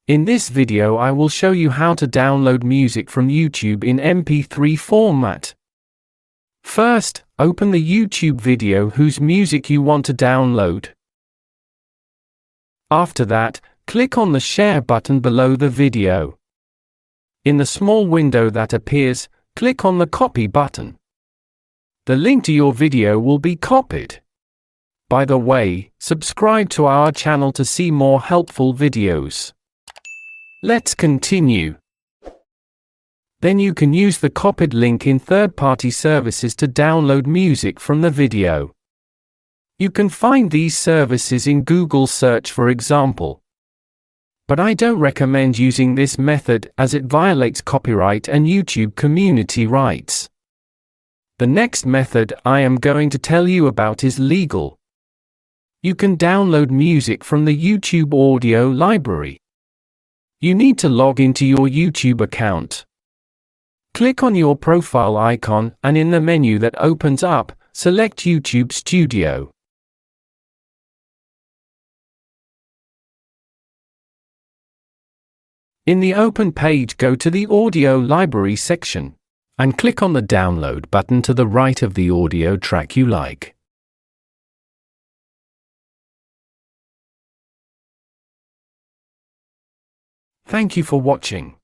In this video I will show you how to download music from YouTube in MP3 format. First, open the YouTube video whose music you want to download. After that, click on the share button below the video. In the small window that appears, click on the copy button. The link to your video will be copied. By the way, subscribe to our channel to see more helpful videos. Let's continue. Then you can use the copied link in third-party services to download music from the video. You can find these services in Google search, for example. But I don't recommend using this method as it violates copyright and YouTube community rights. The next method I am going to tell you about is legal. You can download music from the YouTube audio library. You need to log into your YouTube account. Click on your profile icon and in the menu that opens up, select YouTube Studio. In the open page, go to the audio library section and click on the download button to the right of the audio track you like. Thank you for watching.